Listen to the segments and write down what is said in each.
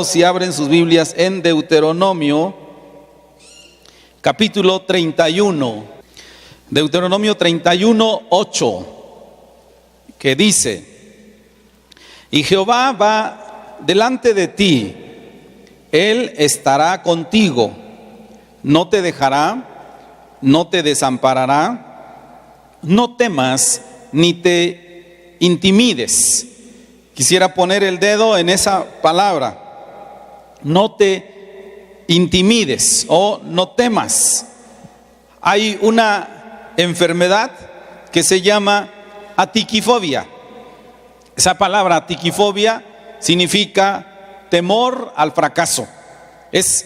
Si abren sus Biblias en Deuteronomio, capítulo 31, Deuteronomio 31, 8, que dice: y Jehová va delante de ti, Él estará contigo, no te dejará, no te desamparará, no temas ni te intimides. Quisiera poner el dedo en esa palabra. No te intimides o no temas. Hay una enfermedad que se llama atiquifobia. Esa palabra atiquifobia significa temor al fracaso. Es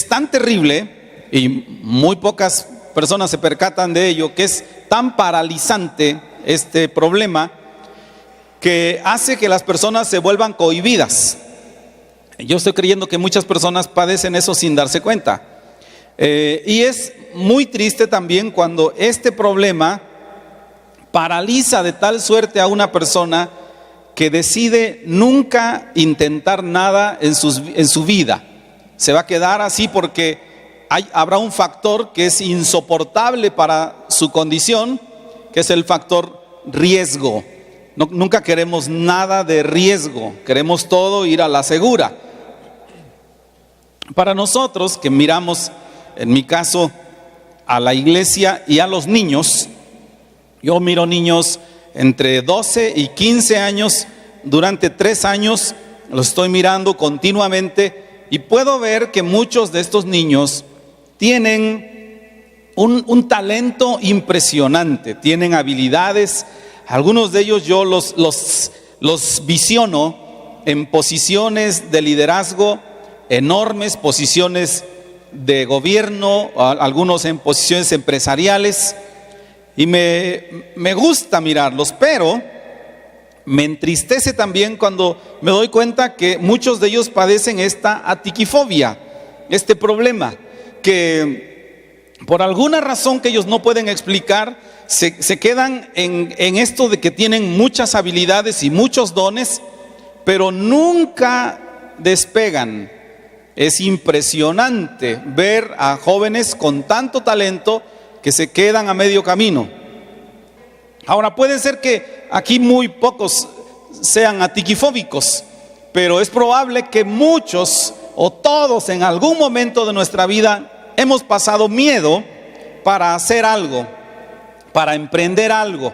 tan terrible, y muy pocas personas se percatan de ello, que es tan paralizante este problema, que hace que las personas se vuelvan cohibidas. Yo estoy creyendo que muchas personas padecen eso sin darse cuenta. Y es muy triste también cuando este problema paraliza de tal suerte a una persona que decide nunca intentar nada en su vida. Se va a quedar así porque habrá un factor que es insoportable para su condición, que es el factor riesgo. Nunca queremos nada de riesgo, queremos todo ir a la segura. Para nosotros que miramos, en mi caso, a la iglesia y a los niños, yo miro niños entre 12 y 15 años, durante 3 años los estoy mirando continuamente y puedo ver que muchos de estos niños tienen un talento impresionante, tienen habilidades. Algunos de ellos yo los visiono en posiciones de liderazgo, enormes posiciones de gobierno, algunos en posiciones empresariales, y me gusta mirarlos, pero me entristece también cuando me doy cuenta que muchos de ellos padecen esta atiquifobia, este problema, que por alguna razón que ellos no pueden explicar, se quedan en esto de que tienen muchas habilidades y muchos dones, pero nunca despegan. Es impresionante ver a jóvenes con tanto talento que se quedan a medio camino. Ahora, puede ser que aquí muy pocos sean atiquifóbicos, pero es probable que muchos o todos en algún momento de nuestra vida hemos pasado miedo para hacer algo, para emprender algo.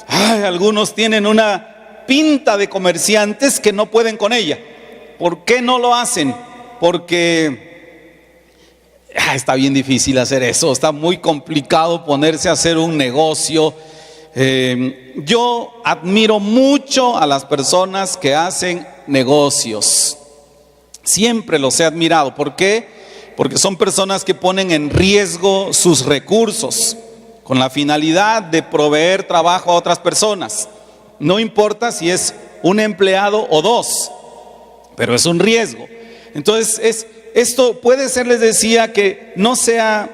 Algunos tienen una pinta de comerciantes que no pueden con ella. ¿Por qué no lo hacen? Porque está bien difícil hacer eso, está muy complicado ponerse a hacer un negocio. Yo admiro mucho a las personas que hacen negocios, siempre los he admirado. ¿Por qué? Porque son personas que ponen en riesgo sus recursos con la finalidad de proveer trabajo a otras personas. No importa si es un empleado o 2, pero es un riesgo. Entonces, esto puede ser, les decía, que no sea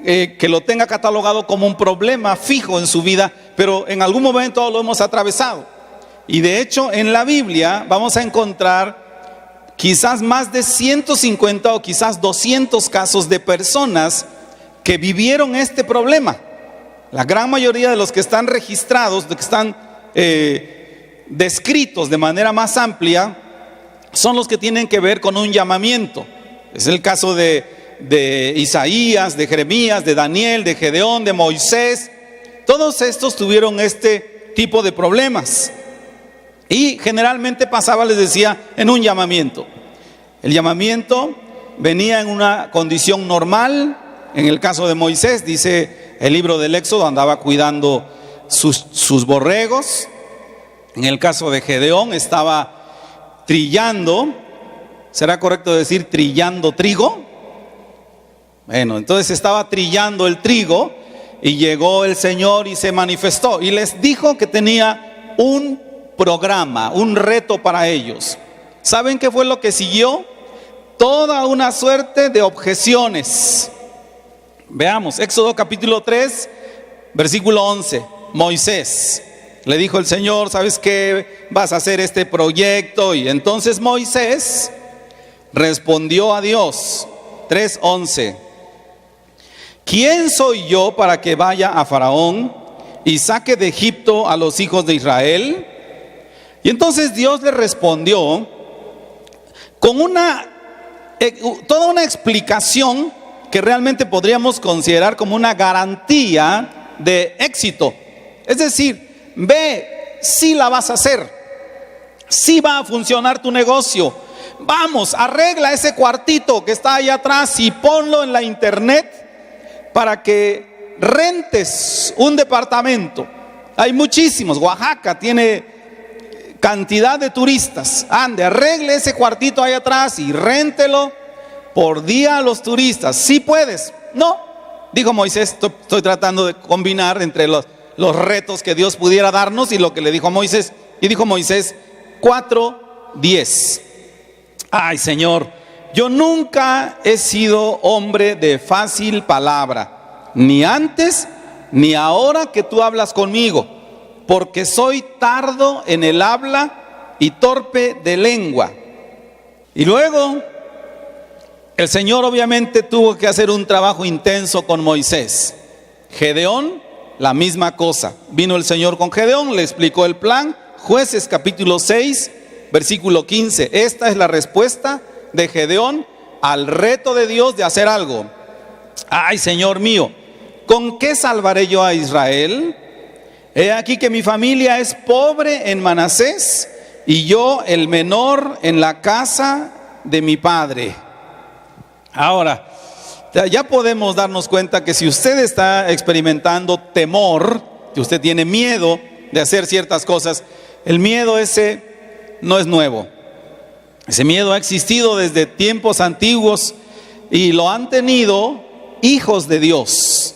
que lo tenga catalogado como un problema fijo en su vida, pero en algún momento lo hemos atravesado. Y de hecho, en la Biblia vamos a encontrar quizás más de 150 o quizás 200 casos de personas que vivieron este problema. La gran mayoría de los que están registrados, de que están descritos de manera más amplia, son los que tienen que ver con un llamamiento. Es el caso de Isaías, de Jeremías, de Daniel, de Gedeón, de Moisés. Todos estos tuvieron este tipo de problemas. Y generalmente pasaba, les decía, en un llamamiento. El llamamiento venía en una condición normal. En el caso de Moisés, dice el libro del Éxodo, andaba cuidando sus borregos. En el caso de Gedeón, estaba trillando, ¿será correcto decir trillando trigo? Bueno, entonces estaba trillando el trigo y llegó el Señor y se manifestó y les dijo que tenía un programa, un reto para ellos. ¿Saben qué fue lo que siguió? Toda una suerte de objeciones. Veamos, Éxodo capítulo 3, versículo 11, Moisés. Le dijo el Señor, ¿sabes qué? Vas a hacer este proyecto. Y entonces Moisés respondió a Dios, 3:11, ¿quién soy yo para que vaya a Faraón y saque de Egipto a los hijos de Israel? Y entonces Dios le respondió con toda una explicación que realmente podríamos considerar como una garantía de éxito. Es decir, ve, sí la vas a hacer, sí va a funcionar tu negocio. Vamos, arregla ese cuartito que está ahí atrás y ponlo en la internet para que rentes un departamento. Hay muchísimos, Oaxaca tiene cantidad de turistas. Ande, arregle ese cuartito ahí atrás y réntelo por día a los turistas. ¿Sí puedes? No, dijo Moisés. Estoy tratando de combinar entre los retos que Dios pudiera darnos y lo que le dijo a Moisés. Y dijo Moisés 4:10, ay Señor, yo nunca he sido hombre de fácil palabra, ni antes ni ahora que tú hablas conmigo, porque soy tardo en el habla y torpe de lengua. Y luego el Señor obviamente tuvo que hacer un trabajo intenso con Moisés. Gedeón, la misma cosa. Vino el Señor con Gedeón, le explicó el plan. Jueces capítulo 6, versículo 15. Esta es la respuesta de Gedeón al reto de Dios de hacer algo. Ay, Señor mío, ¿con qué salvaré yo a Israel? He aquí que mi familia es pobre en Manasés y yo el menor en la casa de mi padre. Ahora, ya podemos darnos cuenta que si usted está experimentando temor, que usted tiene miedo de hacer ciertas cosas, el miedo ese no es nuevo. Ese miedo ha existido desde tiempos antiguos y lo han tenido hijos de Dios.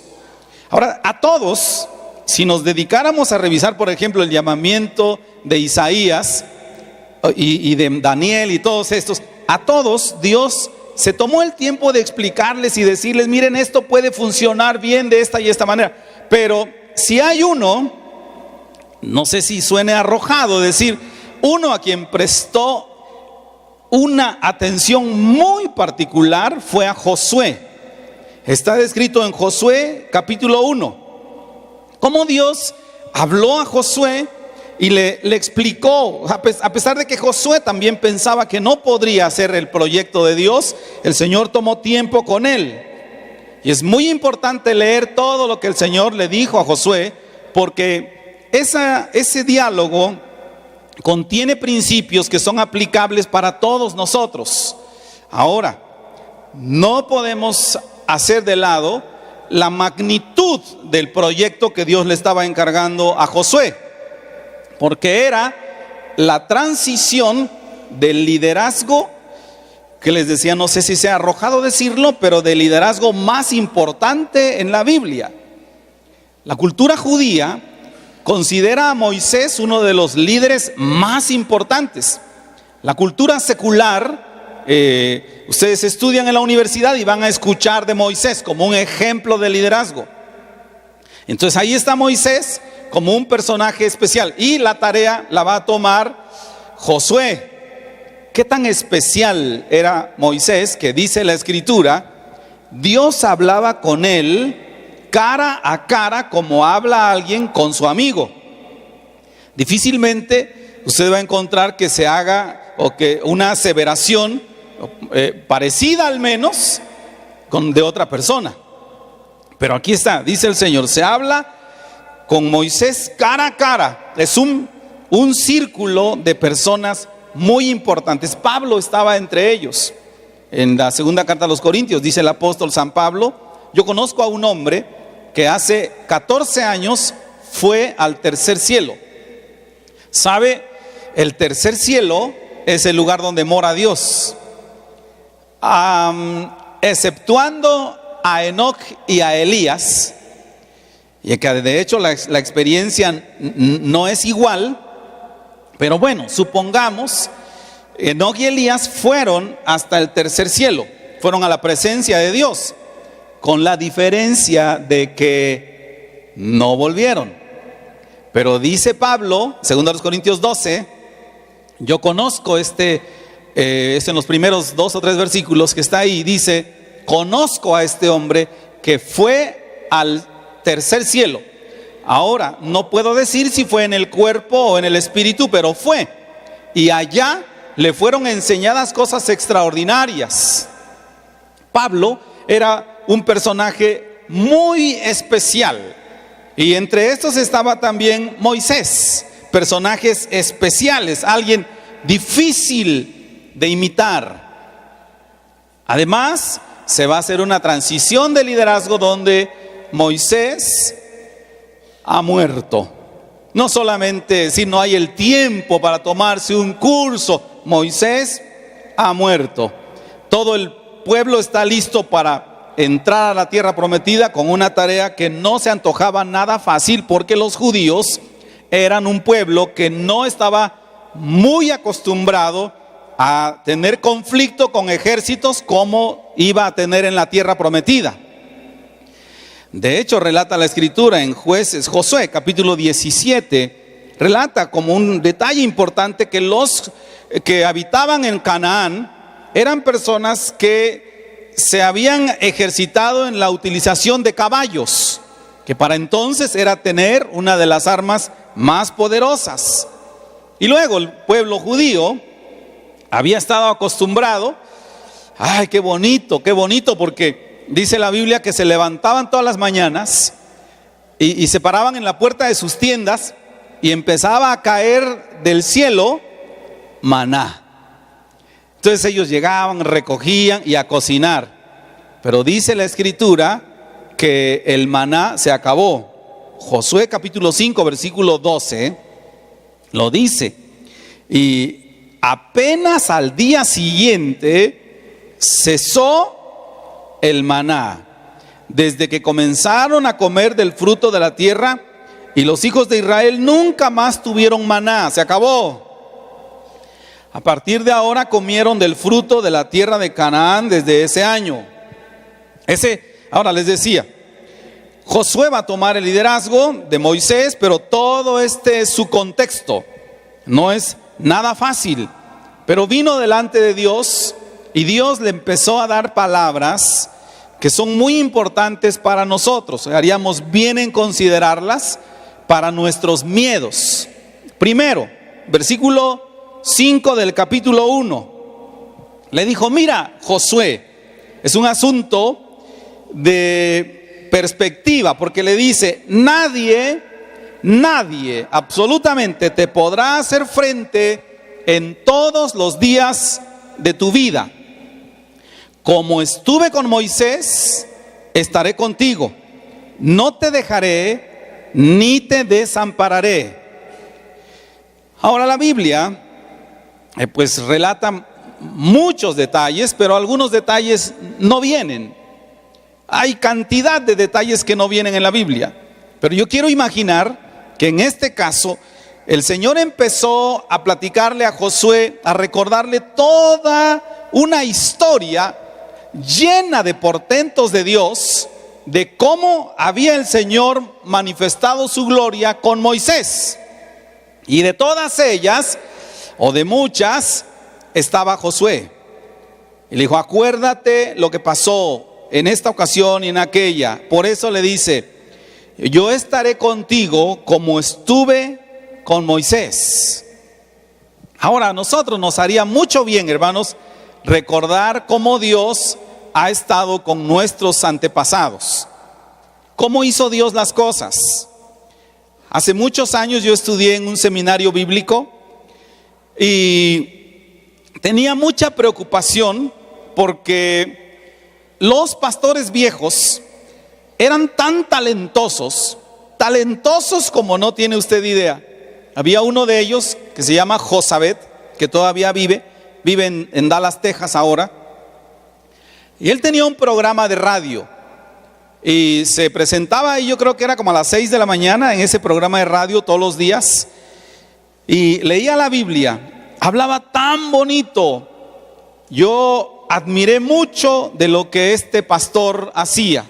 Ahora, a todos, si nos dedicáramos a revisar, por ejemplo, el llamamiento de Isaías y de Daniel y todos estos, a todos Dios se tomó el tiempo de explicarles y decirles, miren, esto puede funcionar bien de esta y esta manera. Pero si hay uno, no sé si suene arrojado decir, uno a quien prestó una atención muy particular fue a Josué. Está descrito en Josué capítulo 1. Cómo Dios habló a Josué y le explicó, a pesar de que Josué también pensaba que no podría hacer el proyecto de Dios, el Señor tomó tiempo con él. Y es muy importante leer todo lo que el Señor le dijo a Josué, porque ese diálogo contiene principios que son aplicables para todos nosotros. Ahora, no podemos hacer de lado la magnitud del proyecto que Dios le estaba encargando a Josué, porque era la transición del liderazgo, que les decía, no sé si sea arrojado decirlo, pero del liderazgo más importante en la Biblia. La cultura judía considera a Moisés uno de los líderes más importantes. La cultura secular, ustedes estudian en la universidad y van a escuchar de Moisés como un ejemplo de liderazgo. Entonces ahí está Moisés como un personaje especial y la tarea la va a tomar Josué. ¿Qué tan especial era Moisés que dice la escritura? Dios hablaba con él cara a cara como habla alguien con su amigo. Difícilmente usted va a encontrar que se haga o que una aseveración parecida al menos de otra persona. Pero aquí está, dice el Señor, se habla con Moisés cara a cara. Es un círculo de personas muy importantes. Pablo estaba entre ellos. En la segunda carta a los Corintios dice el apóstol San Pablo, yo conozco a un hombre que hace 14 años fue al tercer cielo. ¿Sabe? El tercer cielo es el lugar donde mora Dios. Exceptuando a Enoc y a Elías, y que de hecho la experiencia no es igual, pero bueno, supongamos, Enoc y Elías fueron hasta el tercer cielo, fueron a la presencia de Dios, con la diferencia de que no volvieron. Pero dice Pablo, 2 Corintios 12, yo conozco este es en los primeros 2 o 3 versículos que está ahí, dice: conozco a este hombre que fue al tercer cielo. Ahora, no puedo decir si fue en el cuerpo o en el espíritu, pero fue. Y allá le fueron enseñadas cosas extraordinarias. Pablo era un personaje muy especial. Y entre estos estaba también Moisés. Personajes especiales, alguien difícil de imitar. Además, se va a hacer una transición de liderazgo donde Moisés ha muerto. No solamente si no hay el tiempo para tomarse un curso, Moisés ha muerto. Todo el pueblo está listo para entrar a la tierra prometida con una tarea que no se antojaba nada fácil, porque los judíos eran un pueblo que no estaba muy acostumbrado a tener conflicto con ejércitos como iba a tener en la tierra prometida. De hecho, relata la escritura en Josué capítulo 17, relata como un detalle importante que los que habitaban en Canaán eran personas que se habían ejercitado en la utilización de caballos, que para entonces era tener una de las armas más poderosas. Y luego el pueblo judío había estado acostumbrado, ay, qué bonito, porque dice la Biblia que se levantaban todas las mañanas y se paraban en la puerta de sus tiendas y empezaba a caer del cielo maná. Entonces ellos llegaban, recogían y a cocinar. Pero dice la escritura que el maná se acabó. Josué capítulo 5 versículo 12 lo dice. Y apenas al día siguiente cesó el maná, desde que comenzaron a comer del fruto de la tierra, y los hijos de Israel nunca más tuvieron maná, se acabó. A partir de ahora comieron del fruto de la tierra de Canaán desde ese año. Ahora les decía, Josué va a tomar el liderazgo de Moisés, pero todo este es su contexto. No es nada fácil, pero vino delante de Dios y Dios le empezó a dar palabras que son muy importantes para nosotros. Haríamos bien en considerarlas para nuestros miedos. Primero, versículo 5 del capítulo 1. Le dijo: mira, Josué, es un asunto de perspectiva, porque le dice: nadie, absolutamente te podrá hacer frente en todos los días de tu vida. Como estuve con Moisés, estaré contigo. No te dejaré ni te desampararé. Ahora la Biblia pues relata muchos detalles, pero algunos detalles no vienen. Hay cantidad de detalles que no vienen en la Biblia. Pero yo quiero imaginar que en este caso el Señor empezó a platicarle a Josué, a recordarle toda una historia llena de portentos de Dios, de cómo había el Señor manifestado su gloria con Moisés. Y de todas ellas, o de muchas, estaba Josué. Y le dijo: acuérdate lo que pasó en esta ocasión y en aquella. Por eso le dice: yo estaré contigo como estuve con Moisés. Ahora, a nosotros nos haría mucho bien, hermanos, recordar cómo Dios ha estado con nuestros antepasados. ¿Cómo hizo Dios las cosas? Hace muchos años yo estudié en un seminario bíblico y tenía mucha preocupación porque los pastores viejos eran tan talentosos como no tiene usted idea. Había uno de ellos que se llama Josabet, que todavía vive en Dallas, Texas ahora. Y él tenía un programa de radio y se presentaba ahí, yo creo que era como a las 6 de la mañana en ese programa de radio todos los días, y leía la Biblia, hablaba tan bonito. Yo admiré mucho de lo que este pastor hacía.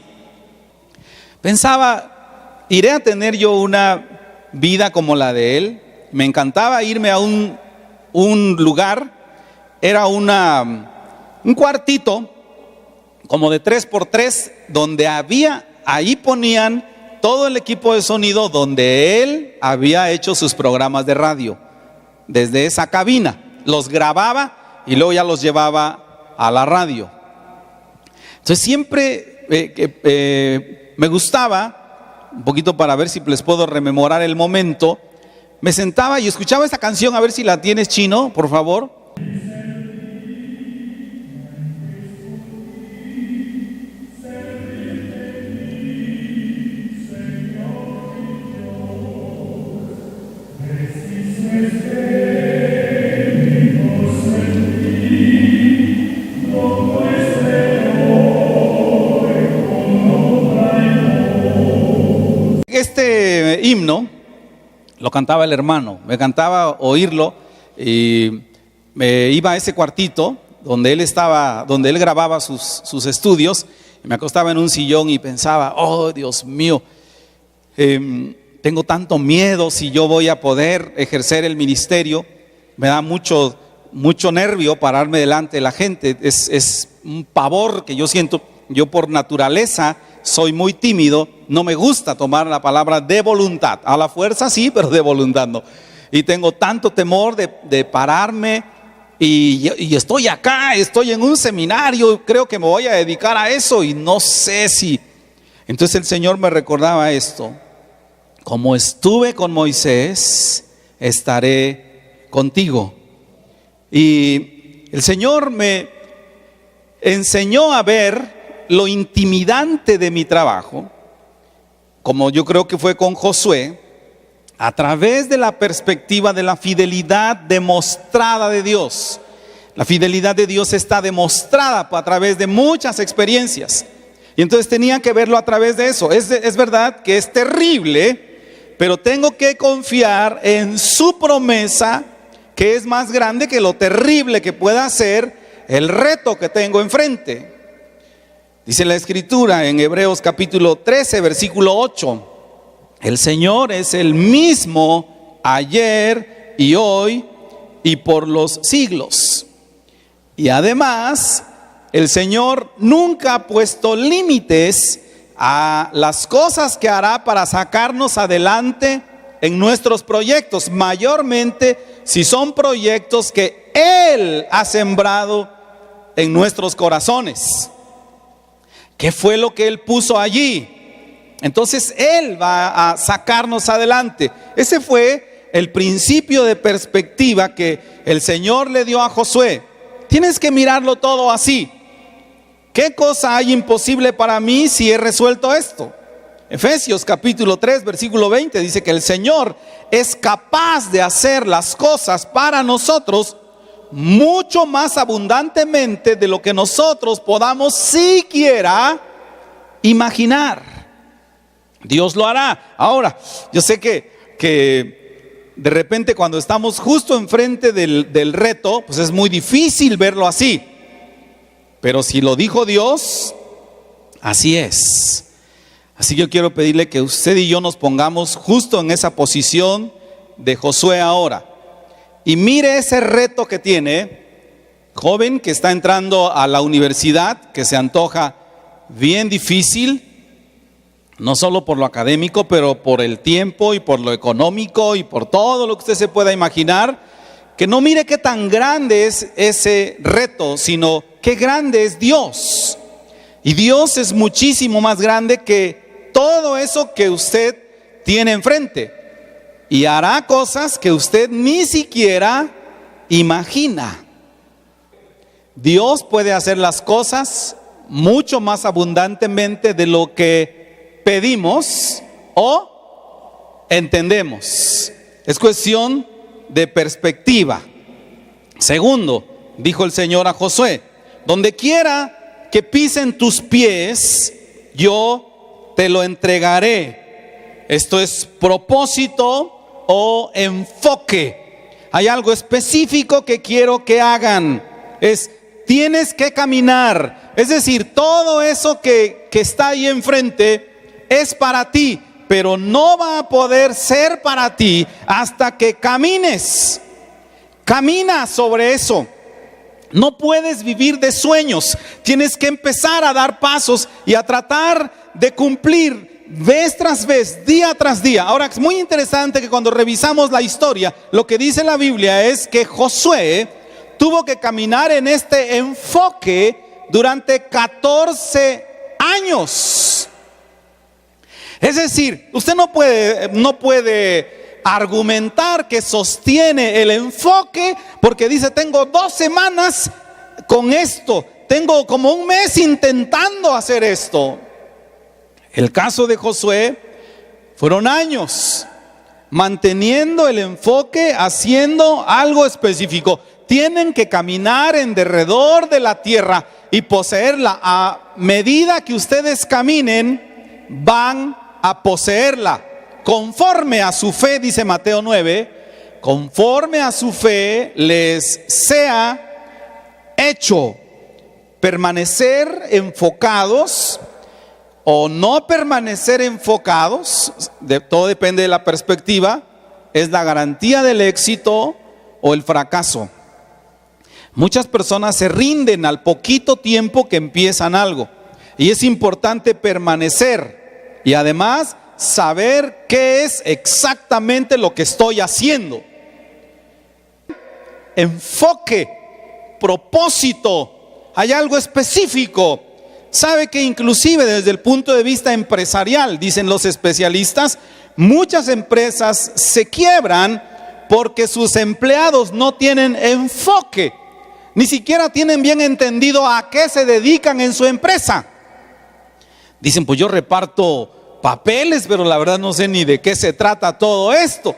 Pensaba, ¿iré a tener yo una vida como la de él? Me encantaba irme a un lugar era un cuartito como de 3x3, donde ahí ponían todo el equipo de sonido donde él había hecho sus programas de radio. Desde esa cabina los grababa y luego ya los llevaba a la radio. Entonces siempre me gustaba, un poquito para ver si les puedo rememorar el momento, me sentaba y escuchaba esta canción. A ver si la tienes, Chino, por favor. Este himno lo cantaba el hermano, me encantaba oírlo, y me iba a ese cuartito donde él grababa sus estudios, y me acostaba en un sillón y pensaba: oh, Dios mío, tengo tanto miedo si yo voy a poder ejercer el ministerio. Me da mucho nervio pararme delante de la gente, es un pavor que yo siento. Yo por naturaleza soy muy tímido, no me gusta tomar la palabra de voluntad. A la fuerza sí, pero de voluntad no. Y tengo tanto temor de pararme, y estoy acá, estoy en un seminario, creo que me voy a dedicar a eso y no sé si. Entonces el Señor me recordaba esto: como estuve con Moisés, estaré contigo. Y el Señor me enseñó a ver lo intimidante de mi trabajo, como yo creo que fue con Josué, a través de la perspectiva de la fidelidad demostrada de Dios. La fidelidad de Dios está demostrada a través de muchas experiencias, y entonces tenía que verlo a través de eso. Es verdad que es terrible, pero tengo que confiar en su promesa, que es más grande que lo terrible que pueda ser el reto que tengo enfrente. Dice la Escritura en Hebreos capítulo 13, versículo 8: el Señor es el mismo ayer y hoy y por los siglos. Y además, el Señor nunca ha puesto límites a las cosas que hará para sacarnos adelante en nuestros proyectos, mayormente si son proyectos que Él ha sembrado en nuestros corazones. ¿Qué fue lo que Él puso allí? Entonces Él va a sacarnos adelante. Ese fue el principio de perspectiva que el Señor le dio a Josué. Tienes que mirarlo todo así. ¿Qué cosa hay imposible para mí si he resuelto esto? Efesios capítulo 3, versículo 20 dice que el Señor es capaz de hacer las cosas para nosotros mucho más abundantemente de lo que nosotros podamos siquiera imaginar. Dios lo hará. Ahora, yo sé que de repente cuando estamos justo enfrente del reto, pues es muy difícil verlo así. Pero si lo dijo Dios, así es. Así que yo quiero pedirle que usted y yo nos pongamos justo en esa posición de Josué ahora. Y mire ese reto que tiene, joven que está entrando a la universidad, que se antoja bien difícil, no solo por lo académico, pero por el tiempo y por lo económico y por todo lo que usted se pueda imaginar. Que no mire qué tan grande es ese reto, sino qué grande es Dios. Y Dios es muchísimo más grande que todo eso que usted tiene enfrente. Y hará cosas que usted ni siquiera imagina. Dios puede hacer las cosas mucho más abundantemente de lo que pedimos o entendemos. Es cuestión de perspectiva. Segundo, dijo el Señor a Josué: donde quiera que pisen tus pies, yo te lo entregaré. Esto es propósito o enfoque. Hay algo específico que quiero que hagan. Tienes que caminar. Es decir, todo eso que está ahí enfrente es para ti, pero no va a poder ser para ti hasta que camines. Camina sobre eso. No puedes vivir de sueños, tienes que empezar a dar pasos y a tratar de cumplir vez tras vez, día tras día. Ahora es muy interesante que cuando revisamos la historia, lo que dice la Biblia es que Josué tuvo que caminar en este enfoque durante 14 años. Es decir, usted no puede argumentar que sostiene el enfoque porque dice: tengo 2 semanas con esto, tengo como un mes intentando hacer esto. El caso de Josué fueron años manteniendo el enfoque, haciendo algo específico. Tienen que caminar en derredor de la tierra y poseerla. A medida que ustedes caminen, van a poseerla. Conforme a su fe, dice Mateo 9, conforme a su fe les sea hecho. Permanecer enfocados o no permanecer enfocados, todo depende de la perspectiva, es la garantía del éxito o el fracaso. Muchas personas se rinden al poquito tiempo que empiezan algo, y es importante permanecer y además saber qué es exactamente lo que estoy haciendo. Enfoque, propósito, hay algo específico. Sabe que inclusive desde el punto de vista empresarial, dicen los especialistas, muchas empresas se quiebran porque sus empleados no tienen enfoque, ni siquiera tienen bien entendido a qué se dedican en su empresa. Dicen: pues yo reparto papeles, pero la verdad no sé ni de qué se trata todo esto.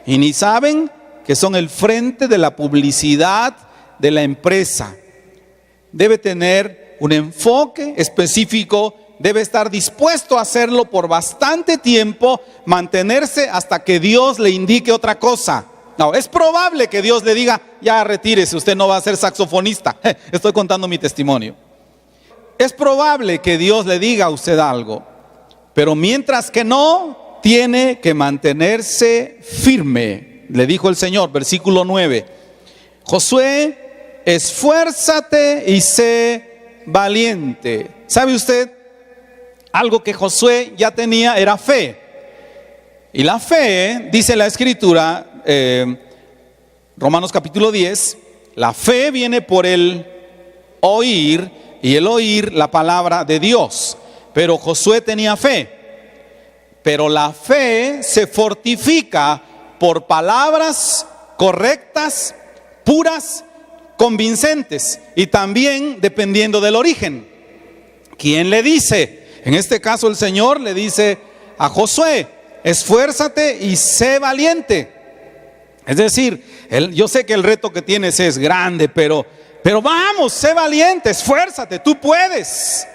Y ni saben que son el frente de la publicidad de la empresa. Debe tener un enfoque específico, debe estar dispuesto a hacerlo por bastante tiempo, mantenerse hasta que Dios le indique otra cosa. No, es probable que Dios le diga: ya retírese, usted no va a ser saxofonista. Estoy contando mi testimonio. Es probable que Dios le diga a usted algo, pero mientras que no, tiene que mantenerse firme. Le dijo el Señor, versículo 9: Josué, esfuérzate y sé valiente. ¿Sabe usted? Algo que Josué ya tenía era fe. Y la fe, dice la Escritura, Romanos capítulo 10, la fe viene por el oír, y el oír la palabra de Dios. Pero Josué tenía fe. Pero la fe se fortifica por palabras correctas, puras, convincentes, y también dependiendo del origen. ¿Quién le dice? En este caso el Señor le dice a Josué: esfuérzate y sé valiente. Es decir, yo sé que el reto que tienes es grande, pero vamos, sé valiente, esfuérzate, tú puedes.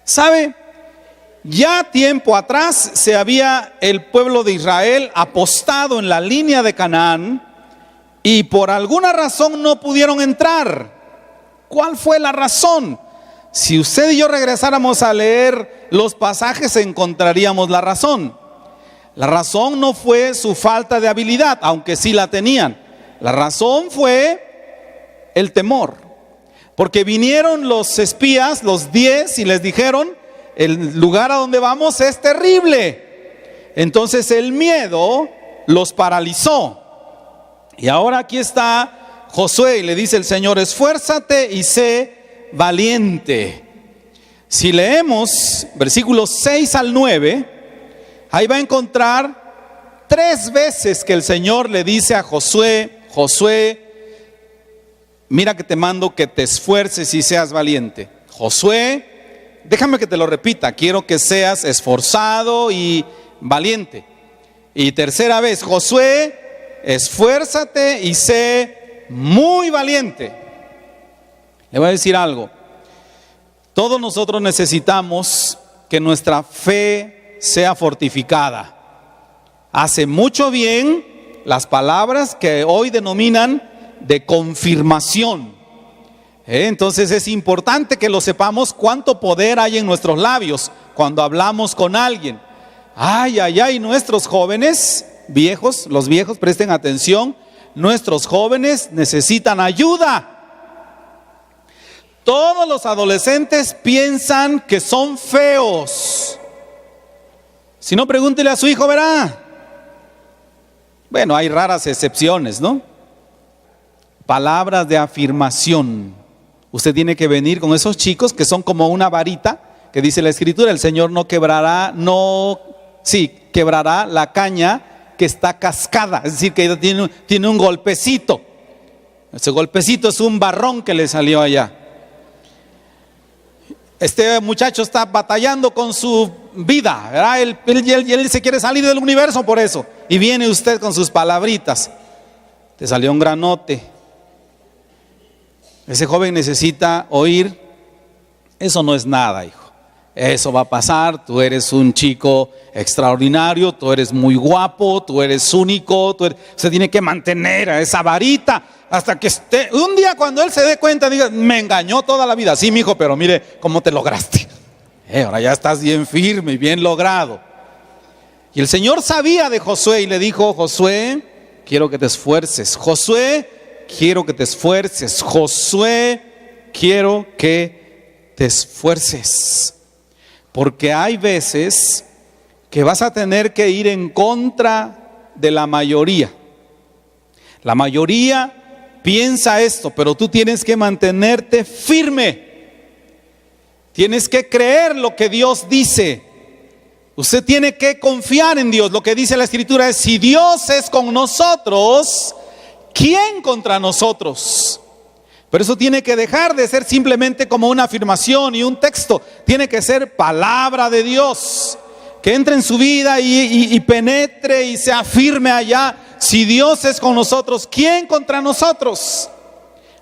¿Sabe? Ya tiempo atrás el pueblo de Israel apostado en la línea de Canaán, y por alguna razón no pudieron entrar. ¿Cuál fue la razón? Si usted y yo regresáramos a leer los pasajes, encontraríamos la razón. La razón no fue su falta de habilidad, aunque sí la tenían. La razón fue el temor. Porque vinieron los espías, los 10, y les dijeron: el lugar a donde vamos es terrible. Entonces el miedo los paralizó. Y ahora aquí está Josué y le dice el Señor: esfuérzate y sé valiente. Si leemos versículos 6 al 9, ahí va a encontrar 3 veces que el Señor le dice a Josué: Josué, mira que te mando que te esfuerces y seas valiente. Josué, déjame que te lo repita, quiero que seas esforzado y valiente. Y tercera vez: Josué, esfuérzate y sé muy valiente. Le voy a decir algo. Todos nosotros necesitamos que nuestra fe sea fortificada. Hace mucho bien las palabras que hoy denominan de confirmación. Entonces es importante que lo sepamos, cuánto poder hay en nuestros labios cuando hablamos con alguien. Ay, nuestros jóvenes viejos, los viejos presten atención, nuestros jóvenes necesitan ayuda. todos los adolescentes piensan que son feos. Si no, pregúntele a su hijo, verá. Bueno, hay raras excepciones, ¿no? Palabras de afirmación. Usted tiene que venir con esos chicos que son como una varita, que dice la Escritura, el Señor quebrará la caña que está cascada, es decir, que tiene un golpecito. Ese golpecito es un barrón que le salió allá. Este muchacho está batallando con su vida, ¿verdad? Él se quiere salir del universo por eso. Y viene usted con sus palabritas. Te salió un granote. Ese joven necesita oír: eso no es nada, hijo. Eso va a pasar, tú eres un chico extraordinario, tú eres muy guapo, tú eres único, se tiene que mantener a esa varita hasta que un día cuando él se dé cuenta, diga: me engañó toda la vida. Sí, mijo, pero mire cómo te lograste. Ahora ya estás bien firme y bien logrado. Y el Señor sabía de Josué y le dijo: Josué, quiero que te esfuerces. Josué, quiero que te esfuerces. Josué, quiero que te esfuerces. Porque hay veces que vas a tener que ir en contra de la mayoría. La mayoría piensa esto, pero tú tienes que mantenerte firme. Tienes que creer lo que Dios dice. Usted tiene que confiar en Dios. Lo que dice la Escritura es: si Dios es con nosotros, ¿quién contra nosotros? Pero eso tiene que dejar de ser simplemente como una afirmación y un texto. Tiene que ser palabra de Dios, que entre en su vida y penetre y se afirme allá. Si Dios es con nosotros, ¿quién contra nosotros?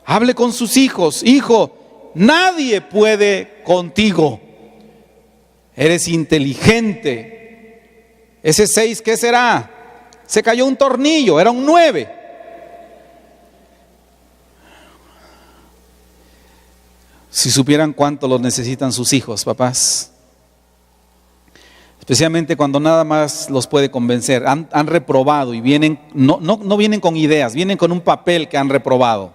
Hable con sus hijos: hijo, nadie puede contigo. Eres inteligente. Ese 6, ¿qué será? Se cayó un tornillo, era un 9. Si supieran cuánto los necesitan sus hijos, papás. Especialmente cuando nada más los puede convencer. Han reprobado y vienen, no vienen con ideas, vienen con un papel que han reprobado.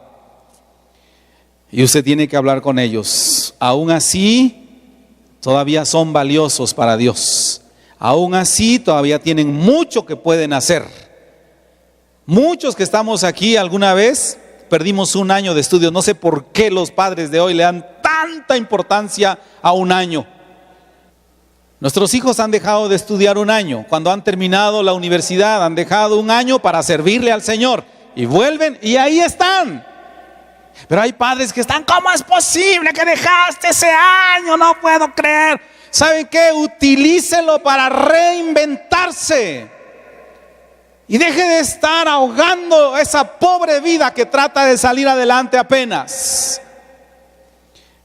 Y usted tiene que hablar con ellos. Aún así, todavía son valiosos para Dios. Aún así, todavía tienen mucho que pueden hacer. Muchos que estamos aquí alguna vez perdimos un año de estudio. No sé por qué los padres de hoy le dan tanta importancia a un año. Nuestros hijos han dejado de estudiar un año. Cuando han terminado la universidad, han dejado un año para servirle al Señor. Y vuelven y ahí están. Pero hay padres que están: ¿cómo es posible que dejaste ese año? No puedo creer. ¿Saben qué? Utilícelo para reinventarse. Y deje de estar ahogando esa pobre vida que trata de salir adelante apenas.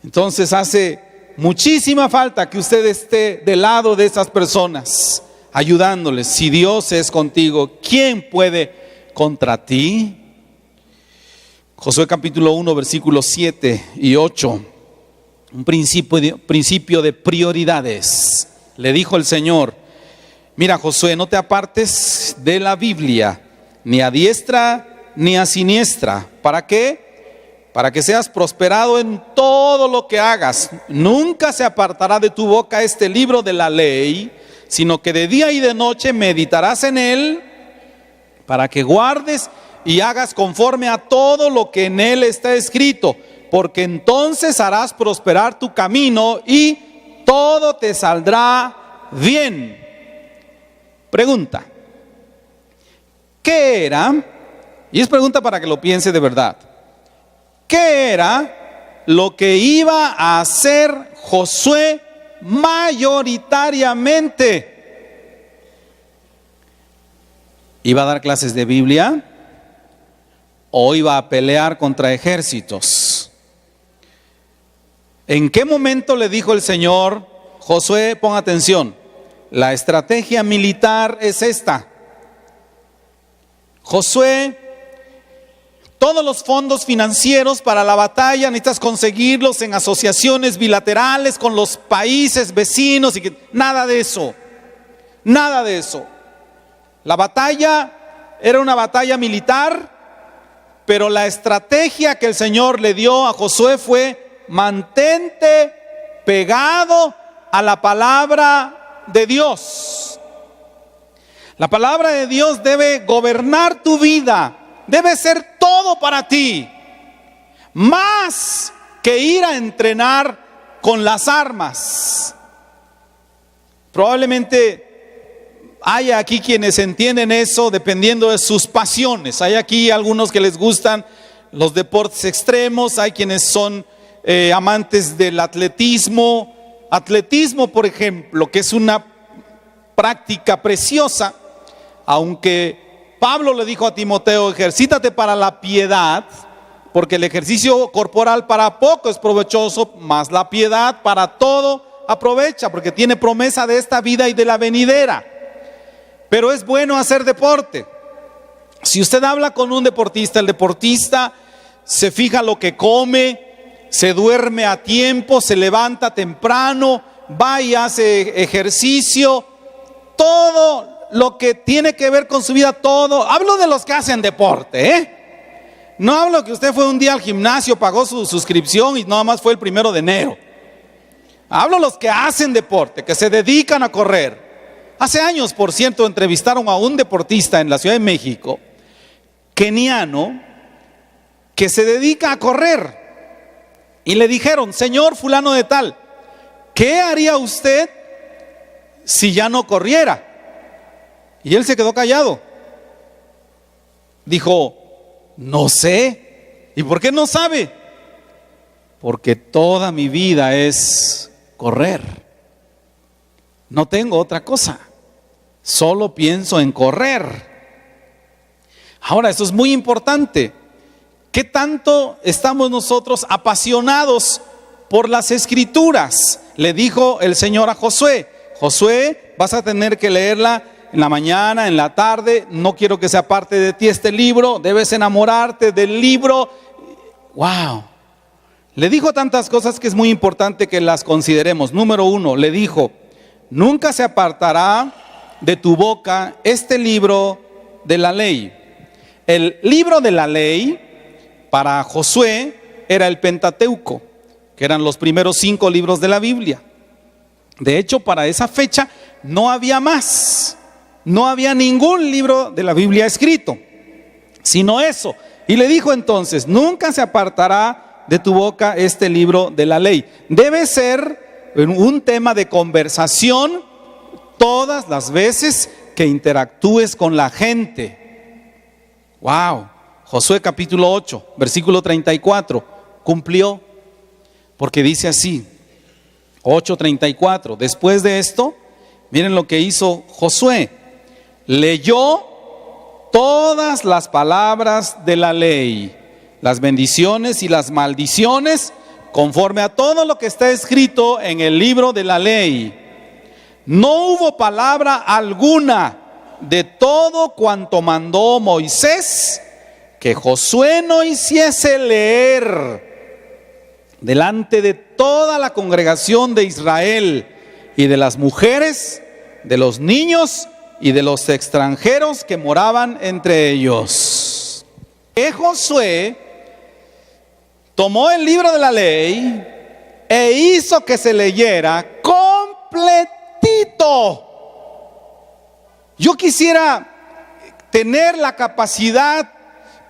Entonces hace muchísima falta que usted esté del lado de esas personas, ayudándoles. Si Dios es contigo, ¿quién puede contra ti? Josué capítulo 1, versículos 7 y 8. Un principio de prioridades. Le dijo el Señor: mira, Josué, no te apartes de la Biblia, ni a diestra ni a siniestra. ¿Para qué? Para que seas prosperado en todo lo que hagas. Nunca se apartará de tu boca este libro de la ley, sino que de día y de noche meditarás en él, para que guardes y hagas conforme a todo lo que en él está escrito, porque entonces harás prosperar tu camino y todo te saldrá bien. Pregunta: ¿qué era? Y es pregunta para que lo piense de verdad. ¿Qué era lo que iba a hacer Josué mayoritariamente? ¿Iba a dar clases de Biblia? ¿O iba a pelear contra ejércitos? ¿En qué momento le dijo el Señor: Josué, pon atención, la estrategia militar es esta? Josué, todos los fondos financieros para la batalla necesitas conseguirlos en asociaciones bilaterales con los países vecinos nada de eso. Nada de eso. La batalla era una batalla militar, pero la estrategia que el Señor le dio a Josué fue: mantente pegado a la palabra de Dios. La palabra de Dios debe gobernar tu vida, debe ser todo para ti, más que ir a entrenar con las armas. Probablemente haya aquí quienes entienden eso dependiendo de sus pasiones. Hay aquí algunos que les gustan los deportes extremos, hay quienes son amantes del atletismo. Atletismo, por ejemplo, que es una práctica preciosa, aunque Pablo le dijo a Timoteo: ejercítate para la piedad, porque el ejercicio corporal para poco es provechoso, mas la piedad para todo aprovecha, porque tiene promesa de esta vida y de la venidera. Pero es bueno hacer deporte. Si usted habla con un deportista, el deportista se fija lo que come, se duerme a tiempo, se levanta temprano, va y hace ejercicio, todo lo que tiene que ver con su vida, todo. Hablo de los que hacen deporte, No hablo que usted fue un día al gimnasio, pagó su suscripción y nada más fue el 1 de enero. Hablo de los que hacen deporte, que se dedican a correr. Hace años, por cierto, entrevistaron a un deportista en la Ciudad de México, keniano, que se dedica a correr. Y le dijeron: señor fulano de tal, ¿qué haría usted si ya no corriera? Y él se quedó callado. Dijo: no sé. ¿Y por qué no sabe? Porque toda mi vida es correr. No tengo otra cosa. Solo pienso en correr. Ahora, eso es muy importante. ¿Qué tanto estamos nosotros apasionados por las Escrituras? Le dijo el Señor a Josué: Josué, vas a tener que leerla en la mañana, en la tarde. No quiero que sea parte de ti este libro. Debes enamorarte del libro. Wow. Le dijo tantas cosas que es muy importante que las consideremos. Número 1, le dijo: nunca se apartará de tu boca este libro de la ley. El libro de la ley para Josué era el Pentateuco, que eran los primeros 5 libros de la Biblia. De hecho, para esa fecha no había más. No había ningún libro de la Biblia escrito, sino eso. Y le dijo entonces: nunca se apartará de tu boca este libro de la ley. Debe ser un tema de conversación todas las veces que interactúes con la gente. Wow. Josué capítulo 8, versículo 34, cumplió, porque dice así, 8:34. Después de esto, miren lo que hizo Josué. Leyó todas las palabras de la ley, las bendiciones y las maldiciones, conforme a todo lo que está escrito en el libro de la ley. No hubo palabra alguna de todo cuanto mandó Moisés que Josué no hiciese leer delante de toda la congregación de Israel y de las mujeres, de los niños y de los extranjeros que moraban entre ellos. Que Josué tomó el libro de la ley e hizo que se leyera completito. Yo quisiera tener la capacidad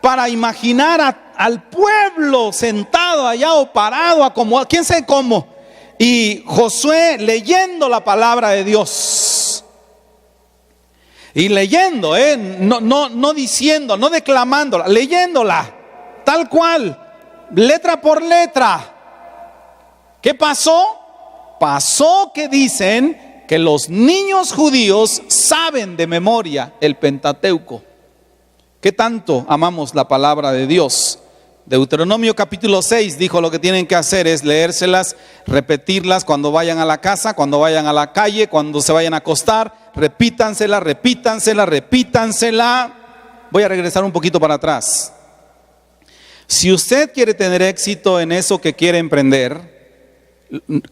para imaginar al pueblo sentado allá o parado, acomodado, quién sabe cómo, y Josué leyendo la palabra de Dios. Y leyendo, no diciendo, no declamándola, leyéndola, tal cual, letra por letra. ¿Qué pasó? Pasó que dicen que los niños judíos saben de memoria el Pentateuco. ¿Qué tanto amamos la palabra de Dios? Deuteronomio capítulo 6 dijo: lo que tienen que hacer es leérselas, repetirlas cuando vayan a la casa, cuando vayan a la calle, cuando se vayan a acostar. Repítansela, repítansela, repítansela. Voy a regresar un poquito para atrás. Si usted quiere tener éxito en eso que quiere emprender,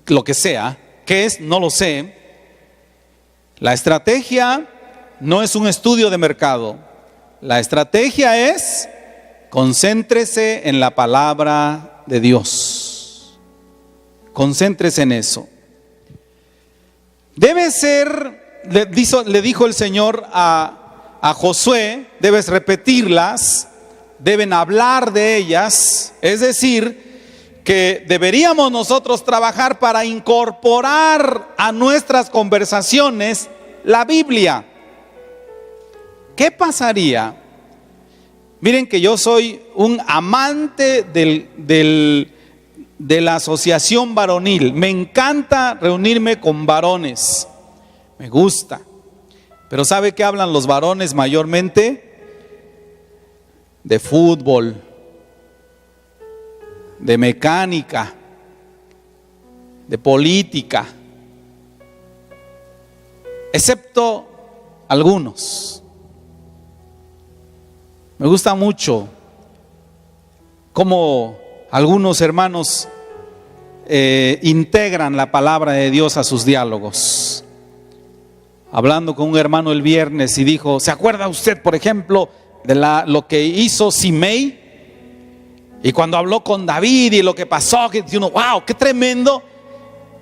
lo que sea, ¿qué es? No lo sé. La estrategia no es un estudio de mercado. La estrategia es: concéntrese en la palabra de Dios. Concéntrese en eso. Debe ser, le dijo el Señor a Josué, debes repetirlas, deben hablar de ellas, es decir, que deberíamos nosotros trabajar para incorporar a nuestras conversaciones la Biblia. ¿Qué pasaría? Miren que yo soy un amante de la asociación varonil. Me encanta reunirme con varones. Me gusta. Pero ¿sabe qué hablan los varones mayormente? De fútbol, de mecánica, de política. Excepto algunos. Me gusta mucho cómo algunos hermanos integran la palabra de Dios a sus diálogos. Hablando con un hermano el viernes y dijo, ¿se acuerda usted, por ejemplo, de lo que hizo Simei? Y cuando habló con David y lo que pasó, que dice uno, wow, qué tremendo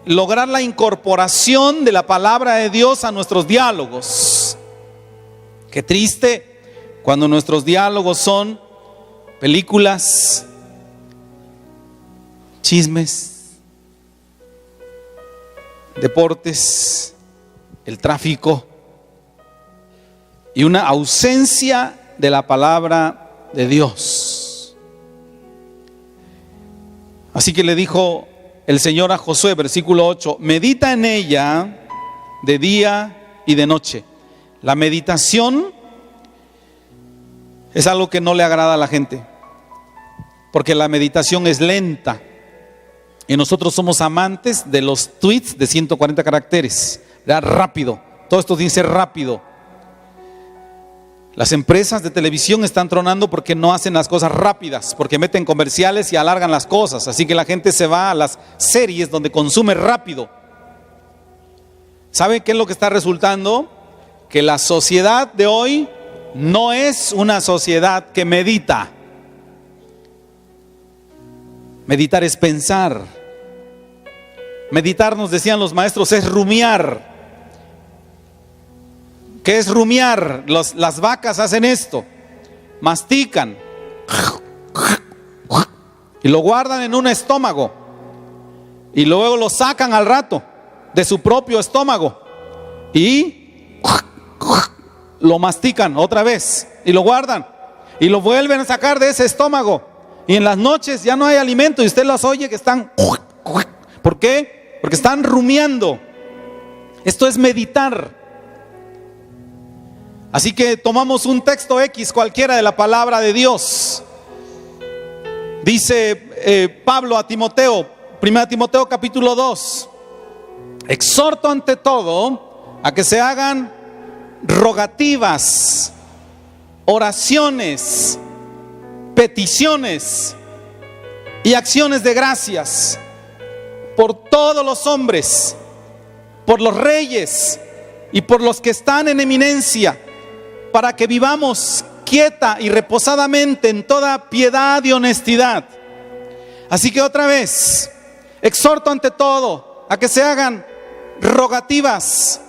lograr la incorporación de la palabra de Dios a nuestros diálogos. Qué triste cuando nuestros diálogos son películas, chismes, deportes, el tráfico y una ausencia de la palabra de Dios. Así que le dijo el Señor a Josué, versículo 8, medita en ella de día y de noche. La meditación es algo que no le agrada a la gente, porque la meditación es lenta y nosotros somos amantes de los tweets de 140 caracteres, rápido, todo esto tiene que ser rápido. Las empresas de televisión están tronando porque no hacen las cosas rápidas, porque meten comerciales y alargan las cosas, así que la gente se va a las series donde consume rápido. ¿Sabe qué es lo que está resultando? Que la sociedad de hoy no es una sociedad que medita. Meditar es pensar. Meditar, nos decían los maestros, es rumiar. ¿Qué es rumiar? Las vacas hacen esto, mastican y lo guardan en un estómago y luego lo sacan al rato de su propio estómago y lo mastican otra vez y lo guardan y lo vuelven a sacar de ese estómago, y en las noches ya no hay alimento y usted los oye que están. ¿Por qué? Porque están rumiando. Esto es meditar. Así que tomamos un texto X cualquiera de la palabra de Dios. Dice Pablo a Timoteo, 1 Timoteo capítulo 2, exhorto ante todo a que se hagan rogativas, oraciones, peticiones y acciones de gracias por todos los hombres, por los reyes y por los que están en eminencia, para que vivamos quieta y reposadamente en toda piedad y honestidad. Así que otra vez, exhorto ante todo a que se hagan rogativas,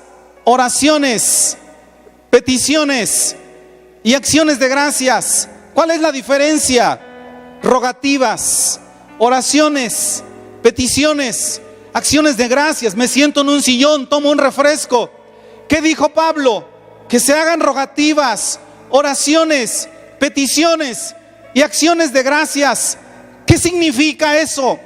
oraciones, peticiones y acciones de gracias. ¿Cuál es la diferencia? Rogativas, oraciones, peticiones, acciones de gracias. Me siento en un sillón, tomo un refresco. ¿Qué dijo Pablo? Que se hagan rogativas, oraciones, peticiones y acciones de gracias. ¿Qué significa eso?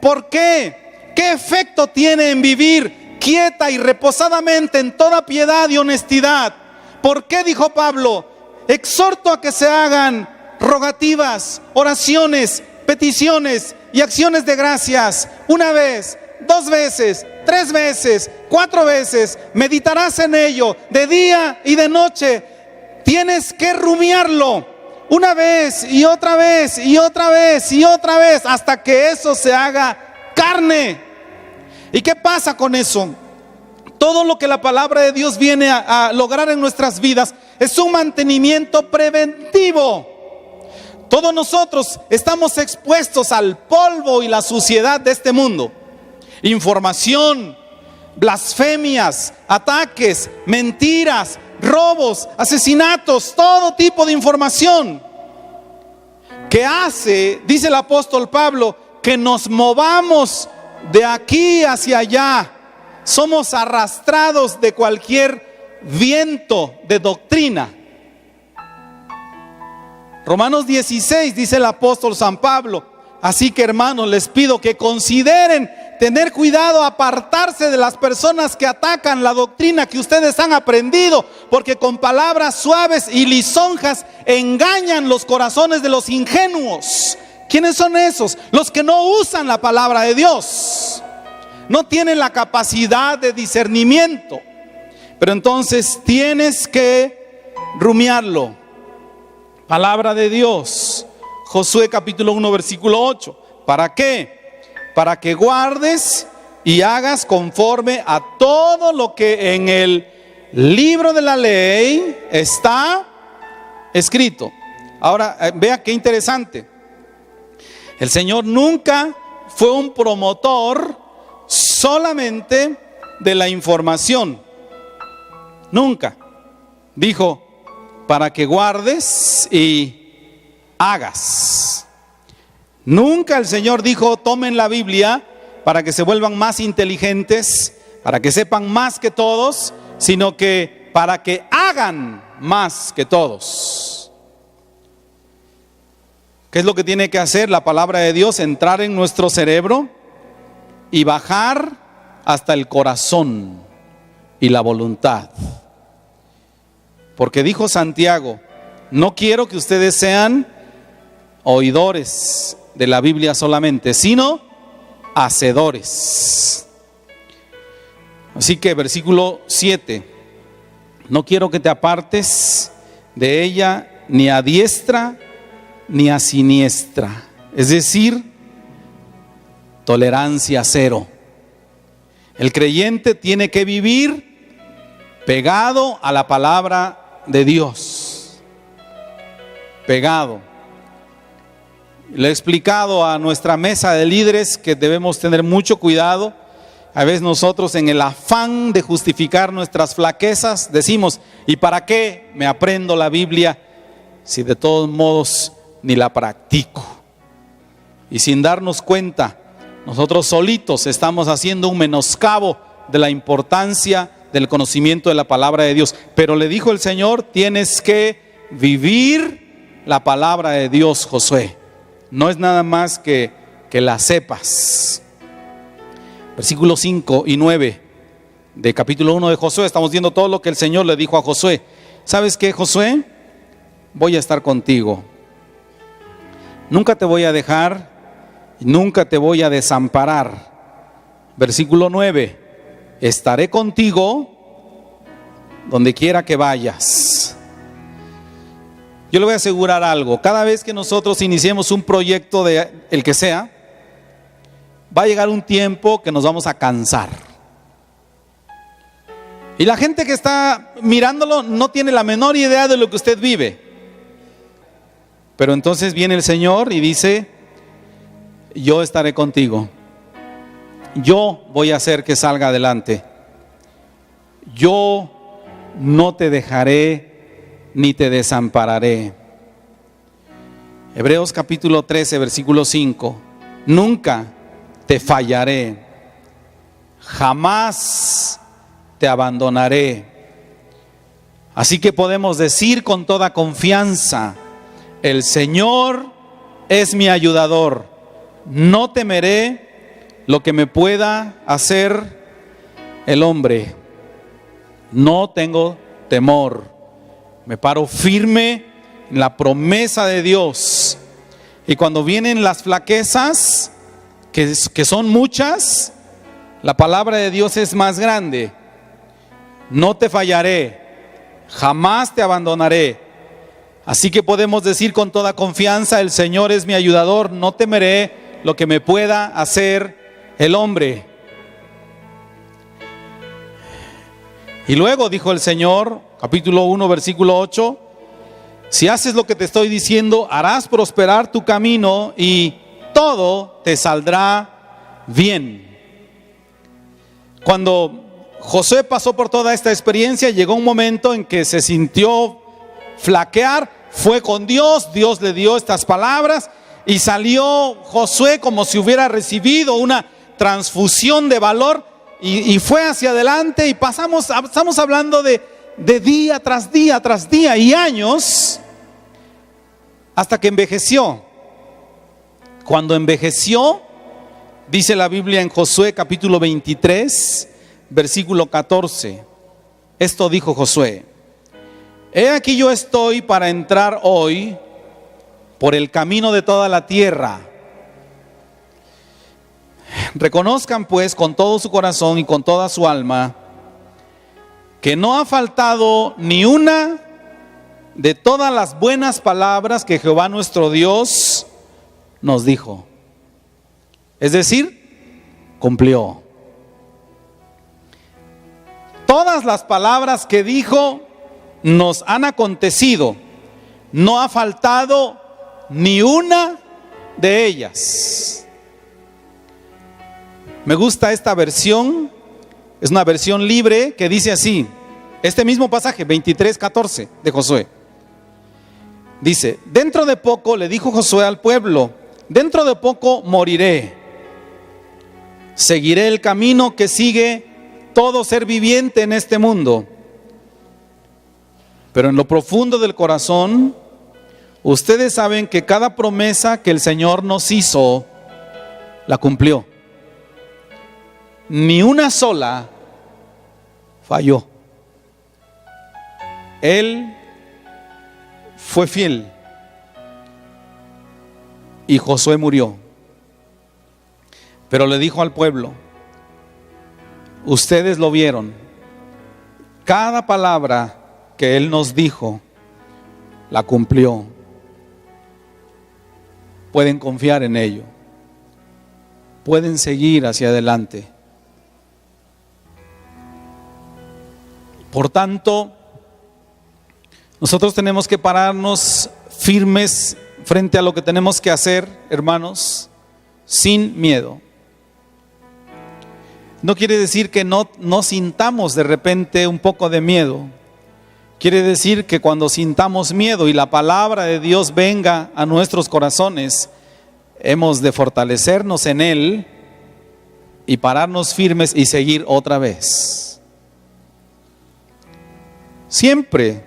¿Por qué? ¿Qué efecto tiene en vivir quieta y reposadamente en toda piedad y honestidad? ¿Por qué dijo Pablo? Exhorto a que se hagan rogativas, oraciones, peticiones y acciones de gracias. Una vez, 2 veces, 3 veces, 4 veces, meditarás en ello de día y de noche. Tienes que rumiarlo una vez y otra vez y otra vez y otra vez hasta que eso se haga carne. ¿Y qué pasa con eso? Todo lo que la palabra de Dios viene a lograr en nuestras vidas es un mantenimiento preventivo. Todos nosotros estamos expuestos al polvo y la suciedad de este mundo. información, blasfemias, ataques, mentiras, robos, asesinatos, todo tipo de información que hace, dice el apóstol Pablo, que nos movamos de aquí hacia allá. Somos arrastrados de cualquier viento de doctrina. Romanos 16 dice el apóstol San Pablo: así que, hermanos, les pido que consideren tener cuidado, apartarse de las personas que atacan la doctrina que ustedes han aprendido, porque con palabras suaves y lisonjas engañan los corazones de los ingenuos. ¿Quiénes son esos? Los que no usan la palabra de Dios, no tienen la capacidad de discernimiento. Pero entonces tienes que rumiarlo. Palabra de Dios, Josué capítulo 1 versículo 8. ¿Para qué? Para que guardes y hagas conforme a todo lo que en el libro de la ley está escrito. Ahora, vea qué interesante. El Señor nunca fue un promotor solamente de la información. Nunca. Dijo, para que guardes y hagas. Nunca el Señor dijo, tomen la Biblia para que se vuelvan más inteligentes, para que sepan más que todos, sino que para que hagan más que todos. ¿Qué es lo que tiene que hacer la palabra de Dios? Entrar en nuestro cerebro y bajar hasta el corazón y la voluntad. Porque dijo Santiago, no quiero que ustedes sean oidores de la Biblia solamente, sino hacedores. Así que versículo 7, no quiero que te apartes de ella ni a diestra ni a siniestra. Es decir, tolerancia cero. El creyente tiene que vivir pegado a la palabra de Dios. Pegado. Le he explicado a nuestra mesa de líderes que debemos tener mucho cuidado. A veces nosotros, en el afán de justificar nuestras flaquezas, decimos, ¿y para qué me aprendo la Biblia si de todos modos ni la practico? Y sin darnos cuenta, nosotros solitos estamos haciendo un menoscabo de la importancia del conocimiento de la palabra de Dios. Pero le dijo el Señor, tienes que vivir la palabra de Dios, Josué. No es nada más que la sepas. Versículos 5 y 9 de capítulo 1 de Josué, estamos viendo todo lo que el Señor le dijo a Josué. ¿Sabes qué, Josué? Voy a estar contigo. Nunca te voy a dejar, nunca te voy a desamparar. Versículo 9, estaré contigo donde quiera que vayas. Yo le voy a asegurar algo, cada vez que nosotros iniciemos un proyecto de el que sea, va a llegar un tiempo que nos vamos a cansar. Y la gente que está mirándolo no tiene la menor idea de lo que usted vive. Pero entonces viene el Señor y dice, yo estaré contigo. Yo voy a hacer que salga adelante. Yo no te dejaré ni te desampararé. Hebreos capítulo 13, versículo 5. Nunca te fallaré, jamás te abandonaré. Así que podemos decir con toda confianza, el Señor es mi ayudador, no temeré lo que me pueda hacer el hombre. No tengo temor, me paro firme en la promesa de Dios. Y cuando vienen las flaquezas, que son muchas, la palabra de Dios es más grande. No te fallaré, jamás te abandonaré. Así que podemos decir con toda confianza, el Señor es mi ayudador, no temeré lo que me pueda hacer el hombre. Y luego dijo el Señor, capítulo 1, versículo 8, si haces lo que te estoy diciendo, harás prosperar tu camino y todo te saldrá bien. Cuando Josué pasó por toda esta experiencia, llegó un momento en que se sintió flaquear, fue con Dios, Dios le dio estas palabras y salió Josué como si hubiera recibido una transfusión de valor y fue hacia adelante y estamos hablando de día tras día tras día y años hasta que envejeció. Cuando envejeció, dice la Biblia en Josué capítulo 23, versículo 14, esto dijo Josué: he aquí yo estoy para entrar hoy por el camino de toda la tierra. Reconozcan pues con todo su corazón y con toda su alma que no ha faltado ni una de todas las buenas palabras que Jehová nuestro Dios nos dijo. Es decir, cumplió. Todas las palabras que dijo nos han acontecido. No ha faltado ni una de ellas. Me gusta esta versión, es una versión libre que dice así, este mismo pasaje, 23:14 de Josué. Dice: dentro de poco, le dijo Josué al pueblo, dentro de poco moriré. Seguiré el camino que sigue todo ser viviente en este mundo. Pero en lo profundo del corazón, ustedes saben que cada promesa que el Señor nos hizo, la cumplió. Ni una sola falló. Él fue fiel y Josué murió. Pero le dijo al pueblo: ustedes lo vieron, cada palabra que Él nos dijo, la cumplió. Pueden confiar en ello, pueden seguir hacia adelante. Por tanto, nosotros tenemos que pararnos firmes frente a lo que tenemos que hacer, hermanos, sin miedo. No quiere decir que no sintamos de repente un poco de miedo. Quiere decir que cuando sintamos miedo y la palabra de Dios venga a nuestros corazones, hemos de fortalecernos en Él y pararnos firmes y seguir otra vez. Siempre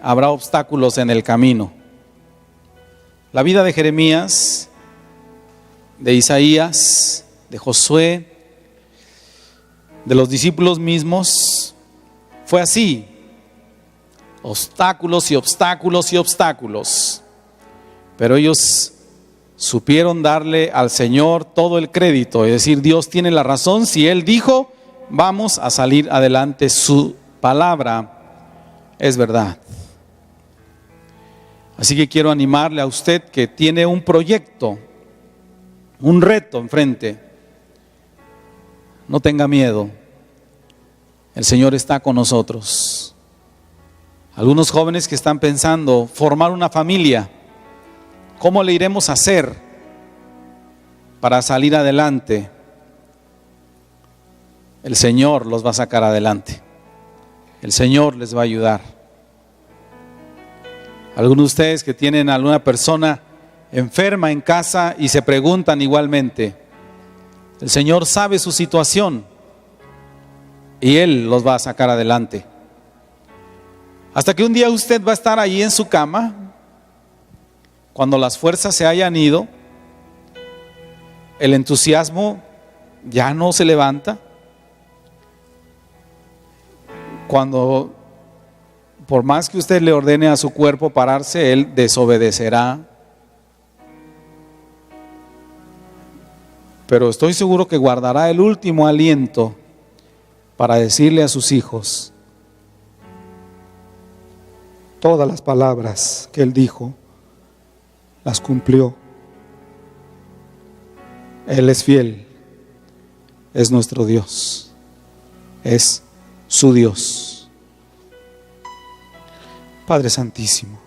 habrá obstáculos en el camino. La vida de Jeremías, de Isaías, de Josué, de los discípulos mismos, fue así. Obstáculos y obstáculos y obstáculos. Pero ellos supieron darle al Señor todo el crédito, es decir, Dios tiene la razón. Si Él dijo, vamos a salir adelante, su palabra es verdad. Así que quiero animarle a usted que tiene un proyecto, un reto enfrente. No tenga miedo, el Señor está con nosotros. Algunos jóvenes que están pensando formar una familia, ¿cómo le iremos a hacer para salir adelante? El Señor los va a sacar adelante. El Señor les va a ayudar. Algunos de ustedes que tienen a alguna persona enferma en casa y se preguntan igualmente, el Señor sabe su situación y Él los va a sacar adelante. Hasta que un día usted va a estar allí en su cama, cuando las fuerzas se hayan ido, el entusiasmo ya no se levanta. Cuando, por más que usted le ordene a su cuerpo pararse, él desobedecerá. Pero estoy seguro que guardará el último aliento para decirle a sus hijos todas las palabras que Él dijo, las cumplió. Él es fiel, es nuestro Dios, es su Dios. Padre Santísimo,